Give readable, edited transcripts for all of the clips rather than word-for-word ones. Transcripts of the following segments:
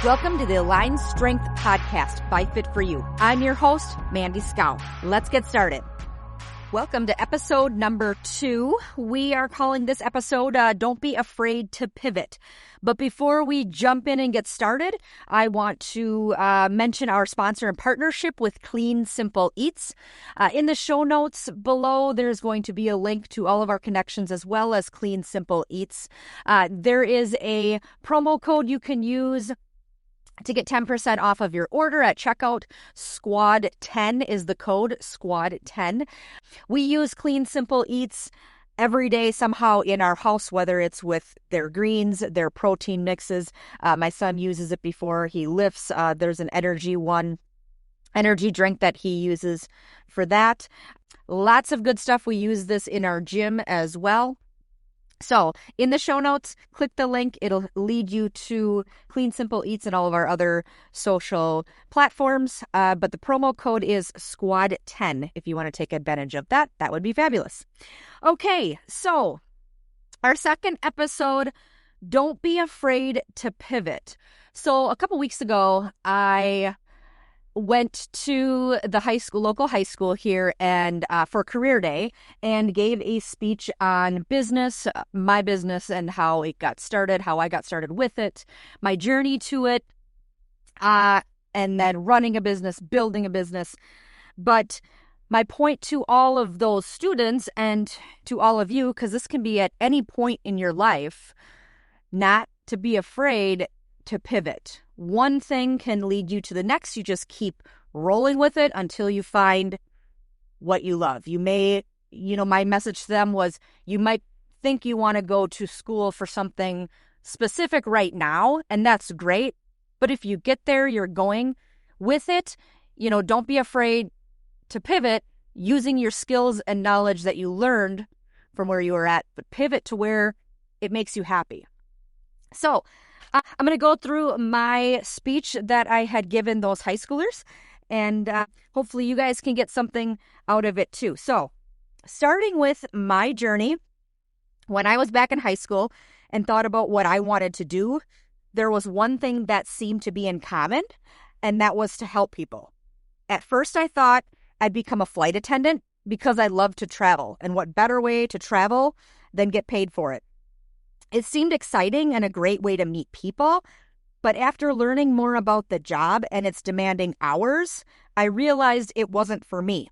Welcome to the Align Strength Podcast by Fit4U. I'm your host, Mandy Scow. Let's get started. Welcome to episode number 2. We are calling this episode, Don't Be Afraid to Pivot. But before we jump in and get started, I want to mention our sponsor and partnership with Clean Simple Eats. In the show notes below, there's going to be a link to all of our connections as well as Clean Simple Eats. There is a promo code you can use to get 10% off of your order at checkout. SQUAD10 is the code, SQUAD10. We use Clean Simple Eats every day somehow in our house, whether it's with their greens, their protein mixes. My son uses it before he lifts. There's an energy drink that he uses for that. Lots of good stuff. We use this in our gym as well. So in the show notes, click the link. It'll lead you to Clean Simple Eats and all of our other social platforms. But the promo code is SQUAD10 if you want to take advantage of that. That would be fabulous. Okay, so our second episode, Don't Be Afraid to Pivot. So a couple weeks ago, I went to the local high school here and for career day and gave a speech on business, my business and how it got started, how I got started with it, my journey to it, and then running a business, building a business. But my point to all of those students and to all of you, because this can be at any point in your life, not to be afraid to pivot. One thing can lead you to the next. You just keep rolling with it until you find what you love. You may, my message to them was, you might think you want to go to school for something specific right now, and that's great. But if you get there, you're going with it. Don't be afraid to pivot using your skills and knowledge that you learned from where you were at, but pivot to where it makes you happy. So I'm going to go through my speech that I had given those high schoolers, and hopefully you guys can get something out of it too. So starting with my journey, when I was back in high school and thought about what I wanted to do, there was one thing that seemed to be in common, and that was to help people. At first, I thought I'd become a flight attendant because I love to travel, and what better way to travel than get paid for it? It seemed exciting and a great way to meet people, but after learning more about the job and its demanding hours, I realized it wasn't for me.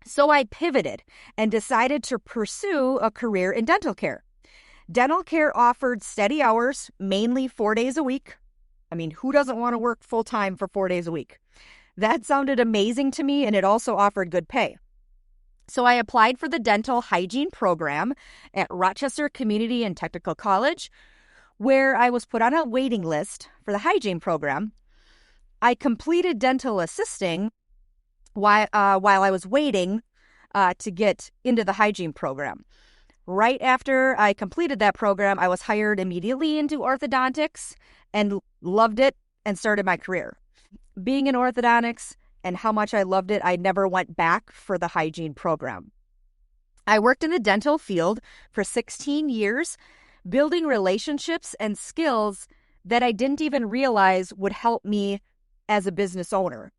So I pivoted and decided to pursue a career in dental care. Dental care offered steady hours, mainly 4 days a week. I mean, who doesn't want to work full-time for 4 days a week? That sounded amazing to me, and it also offered good pay. So I applied for the dental hygiene program at Rochester Community and Technical College, where I was put on a waiting list for the hygiene program. I completed dental assisting while I was waiting to get into the hygiene program. Right after I completed that program, I was hired immediately into orthodontics and loved it and started my career. Being in orthodontics and how much I loved it, I never went back for the hygiene program. I worked in the dental field for 16 years, building relationships and skills that I didn't even realize would help me as a business owner.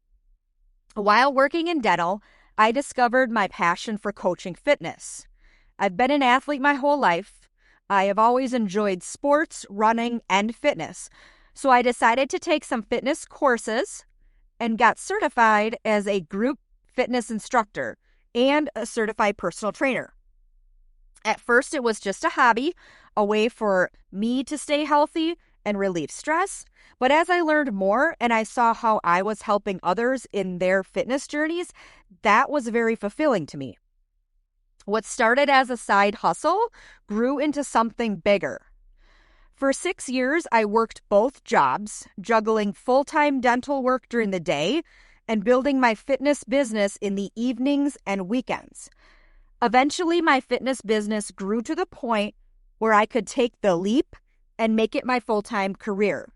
While working in dental, I discovered my passion for coaching fitness. I've been an athlete my whole life. I have always enjoyed sports, running, and fitness. So I decided to take some fitness courses and got certified as a group fitness instructor and a certified personal trainer. At first, it was just a hobby, a way for me to stay healthy and relieve stress. But as I learned more and I saw how I was helping others in their fitness journeys, that was very fulfilling to me. What started as a side hustle grew into something bigger. For 6 years, I worked both jobs, juggling full-time dental work during the day and building my fitness business in the evenings and weekends. Eventually, my fitness business grew to the point where I could take the leap and make it my full-time career.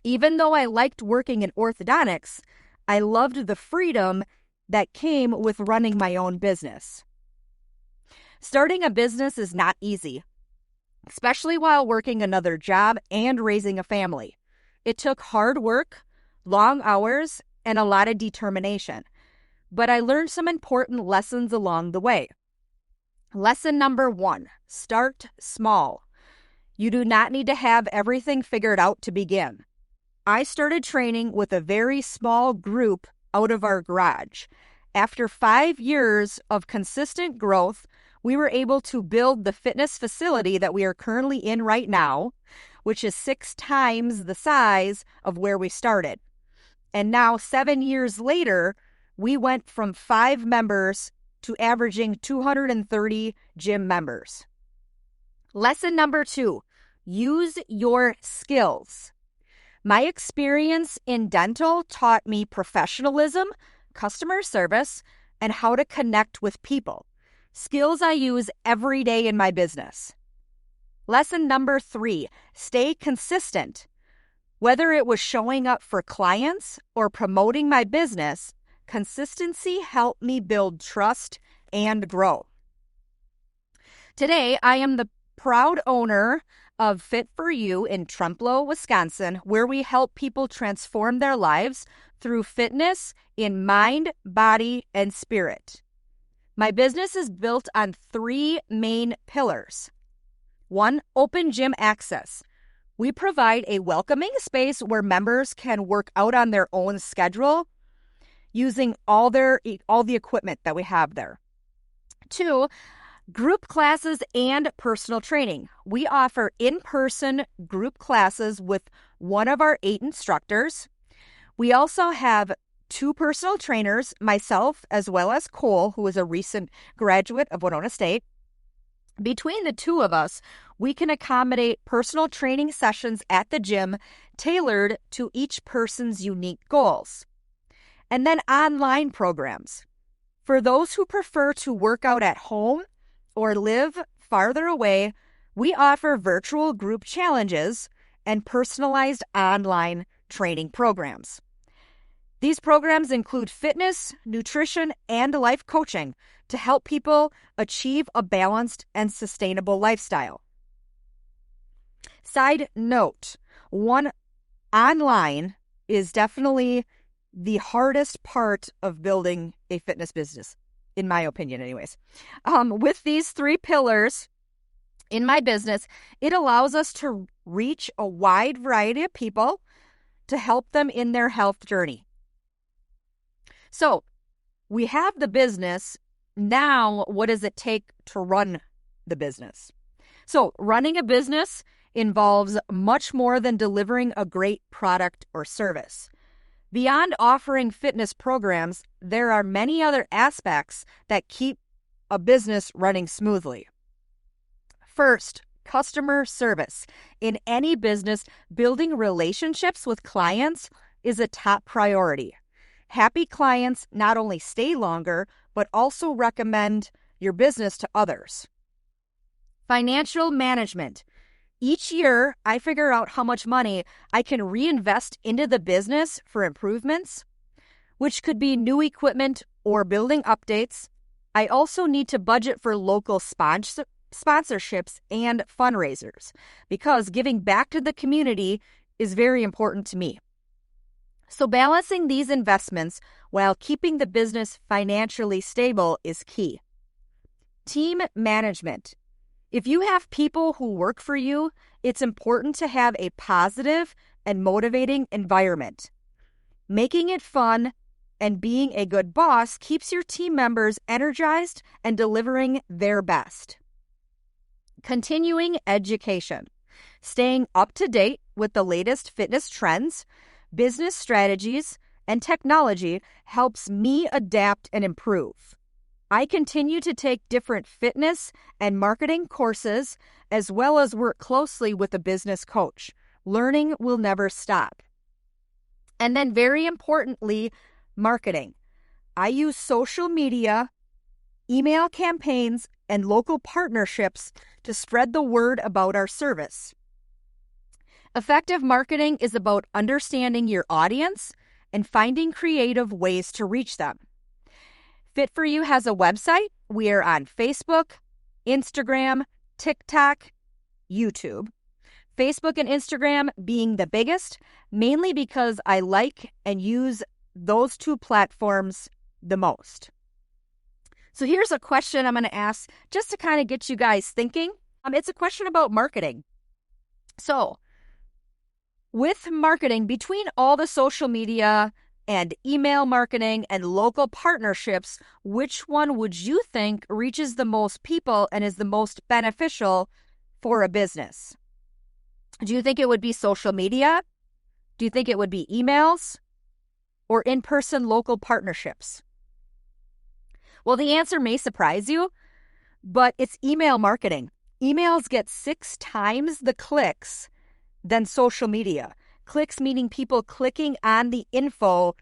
Even though I liked working in orthodontics, I loved the freedom that came with running my own business. Starting a business is not easy, especially while working another job and raising a family. It took hard work, long hours, and a lot of determination. But I learned some important lessons along the way. Lesson number 1, start small. You do not need to have everything figured out to begin. I started training with a very small group out of our garage. After 5 years of consistent growth, we were able to build the fitness facility that we are currently in right now, which is 6 times the size of where we started. And now, 7 years later, we went from 5 members to averaging 230 gym members. Lesson number 2, use your skills. My experience in dental taught me professionalism, customer service, and how to connect with people. Skills I use every day in my business. Lesson number 3, stay consistent. Whether it was showing up for clients or promoting my business, consistency helped me build trust and grow. Today, I am the proud owner of Fit For You in Trempealeau, Wisconsin, where we help people transform their lives through fitness in mind, body, and spirit. My business is built on 3 main pillars. 1, open gym access. We provide a welcoming space where members can work out on their own schedule using all the equipment that we have there. 2, group classes and personal training. We offer in-person group classes with one of our 8 instructors. We also have 2 personal trainers, myself as well as Cole, who is a recent graduate of Winona State. Between the 2 of us, we can accommodate personal training sessions at the gym tailored to each person's unique goals. And then online programs. For those who prefer to work out at home or live farther away, we offer virtual group challenges and personalized online training programs. These programs include fitness, nutrition, and life coaching to help people achieve a balanced and sustainable lifestyle. Side note, online is definitely the hardest part of building a fitness business, in my opinion anyways. With these 3 pillars in my business, it allows us to reach a wide variety of people to help them in their health journey. So, we have the business. Now, what does it take to run the business? So, running a business involves much more than delivering a great product or service. Beyond offering fitness programs, there are many other aspects that keep a business running smoothly. First, customer service. In any business, building relationships with clients is a top priority. Happy clients not only stay longer, but also recommend your business to others. Financial management. Each year, I figure out how much money I can reinvest into the business for improvements, which could be new equipment or building updates. I also need to budget for local sponsorships and fundraisers because giving back to the community is very important to me. So balancing these investments while keeping the business financially stable is key. Team management. If you have people who work for you, it's important to have a positive and motivating environment. Making it fun and being a good boss keeps your team members energized and delivering their best. Continuing education. Staying up to date with the latest fitness trends, business strategies, and technology helps me adapt and improve. I continue to take different fitness and marketing courses as well as work closely with a business coach. Learning will never stop. And then very importantly, marketing. I use social media, email campaigns, and local partnerships to spread the word about our service. Effective marketing is about understanding your audience and finding creative ways to reach them. Fit For You has a website. We are on Facebook, Instagram, TikTok, YouTube. Facebook and Instagram being the biggest, mainly because I like and use those two platforms the most. So here's a question I'm going to ask just to kind of get you guys thinking. It's a question about marketing. So with marketing, between all the social media and email marketing and local partnerships, which one would you think reaches the most people and is the most beneficial for a business? Do you think it would be social media? Do you think it would be emails or in-person local partnerships? Well, the answer may surprise you, but it's email marketing. Emails get 6 times the clicks than social media. Clicks meaning people clicking on the info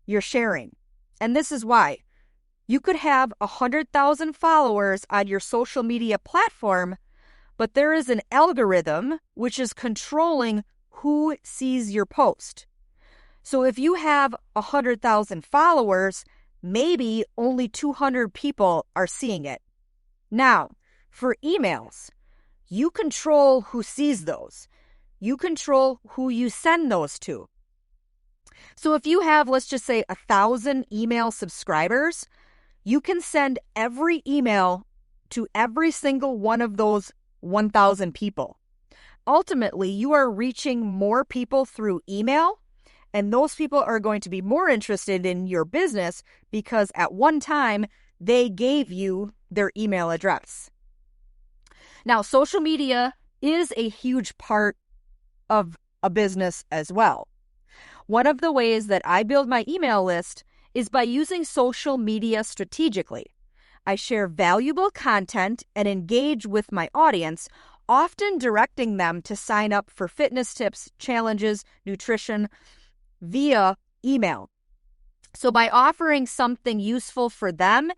you're sharing. And this is why. You could have 100,000 followers on your social media platform, but there is an algorithm which is controlling who sees your post. So if you have 100,000 followers, maybe only 200 people are seeing it. Now, for emails, you control who sees those. You control who you send those to. So if you have, let's just say, 1,000 email subscribers, you can send every email to every single one of those 1,000 people. Ultimately, you are reaching more people through email, and those people are going to be more interested in your business because at one time, they gave you their email address. Now, social media is a huge part of a business as well. One of the ways that I build my email list is by using social media strategically. I share valuable content and engage with my audience, often directing them to sign up for fitness tips, challenges, nutrition via email. So by offering something useful for them,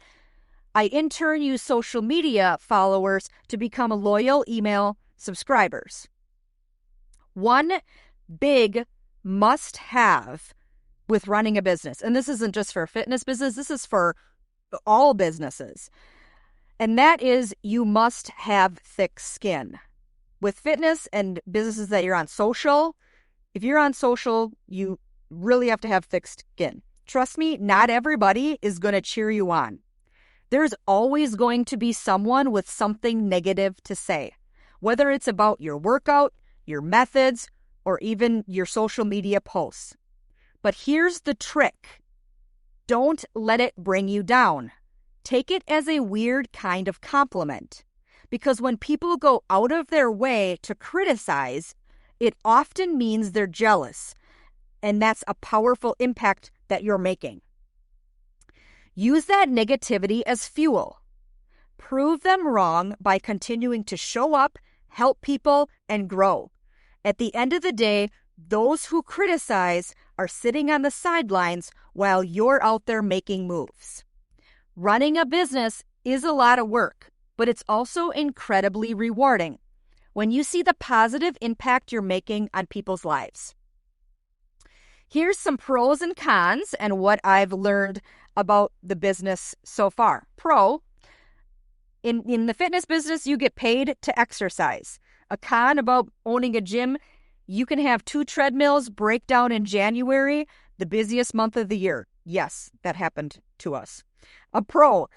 I in turn use social media followers to become loyal email subscribers. One big must-have with running a business, and this isn't just for a fitness business, this is for all businesses, and that is you must have thick skin. With fitness and businesses that you're on social, if you're on social, you really have to have thick skin. Trust me, not everybody is going to cheer you on. There's always going to be someone with something negative to say, whether it's about your workout, your methods, or even your social media posts. But here's the trick. Don't let it bring you down. Take it as a weird kind of compliment. Because when people go out of their way to criticize, it often means they're jealous. And that's a powerful impact that you're making. Use that negativity as fuel. Prove them wrong by continuing to show up, help people, and grow. At the end of the day, those who criticize are sitting on the sidelines while you're out there making moves. Running a business is a lot of work, but it's also incredibly rewarding when you see the positive impact you're making on people's lives. Here's some pros and cons and what I've learned about the business so far. Pro, in the fitness business, you get paid to exercise. A con about owning a gym, you can have 2 treadmills break down in January, the busiest month of the year. Yes, that happened to us. A pro,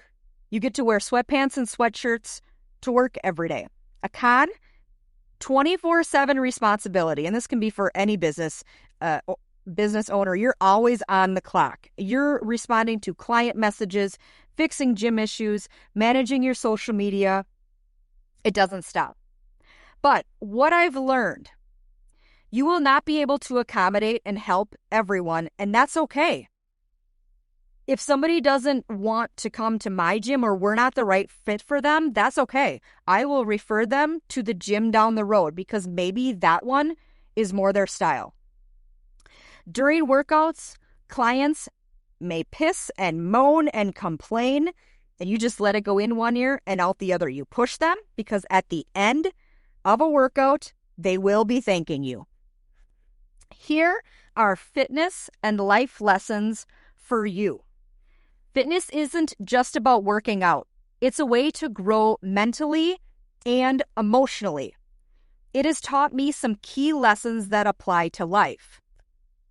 you get to wear sweatpants and sweatshirts to work every day. A con, 24/7 responsibility, and this can be for any business owner. You're always on the clock. You're responding to client messages, fixing gym issues, managing your social media. It doesn't stop. But what I've learned, you will not be able to accommodate and help everyone, and that's okay. If somebody doesn't want to come to my gym or we're not the right fit for them, that's okay. I will refer them to the gym down the road because maybe that one is more their style. During workouts, clients may piss and moan and complain, and you just let it go in one ear and out the other. You push them because at the end of a workout, they will be thanking you. Here are fitness and life lessons for you. Fitness isn't just about working out. It's a way to grow mentally and emotionally. It has taught me some key lessons that apply to life.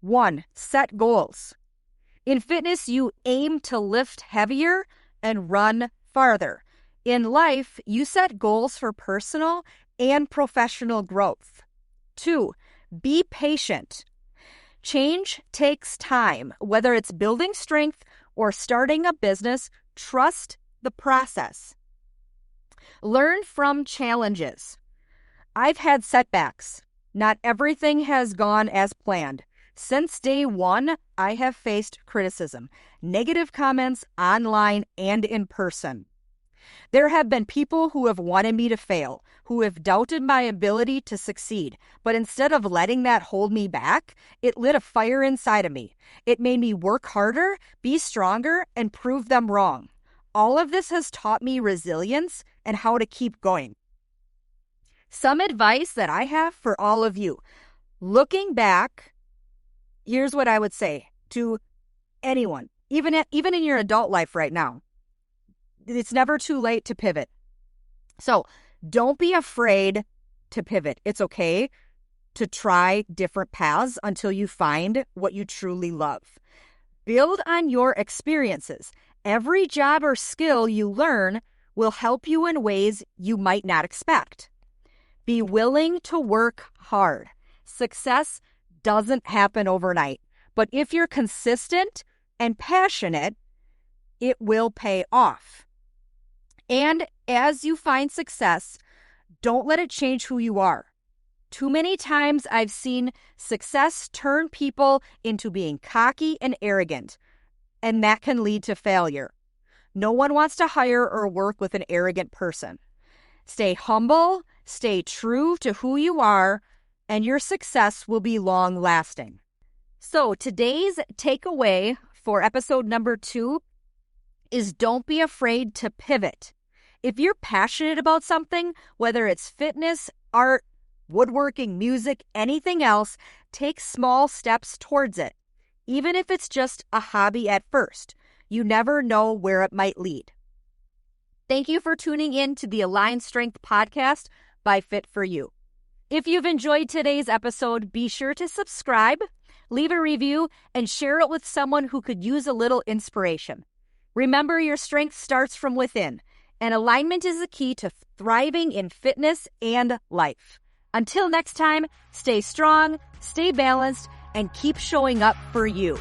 1. Set goals. In fitness, you aim to lift heavier and run farther. In life, you set goals for personal and professional growth. 2. Be patient. Change takes time. Whether it's building strength or starting a business, trust the process. Learn from challenges. I've had setbacks. Not everything has gone as planned. Since day one, I have faced criticism, negative comments online and in person. There have been people who have wanted me to fail, who have doubted my ability to succeed, but instead of letting that hold me back, it lit a fire inside of me. It made me work harder, be stronger, and prove them wrong. All of this has taught me resilience and how to keep going. Some advice that I have for all of you. Looking back, here's what I would say to anyone, even in your adult life right now. It's never too late to pivot. So don't be afraid to pivot. It's okay to try different paths until you find what you truly love. Build on your experiences. Every job or skill you learn will help you in ways you might not expect. Be willing to work hard. Success doesn't happen overnight, but if you're consistent and passionate, it will pay off. And as you find success, don't let it change who you are. Too many times I've seen success turn people into being cocky and arrogant, and that can lead to failure. No one wants to hire or work with an arrogant person. Stay humble, stay true to who you are, and your success will be long-lasting. So today's takeaway for episode number 2 is don't be afraid to pivot. If you're passionate about something, whether it's fitness, art, woodworking, music, anything else, take small steps towards it. Even if it's just a hobby at first, you never know where it might lead. Thank you for tuning in to the Align Strength Podcast by Fit For You. If you've enjoyed today's episode, be sure to subscribe, leave a review, and share it with someone who could use a little inspiration. Remember, your strength starts from within, and alignment is the key to thriving in fitness and life. Until next time, stay strong, stay balanced, and keep showing up for you.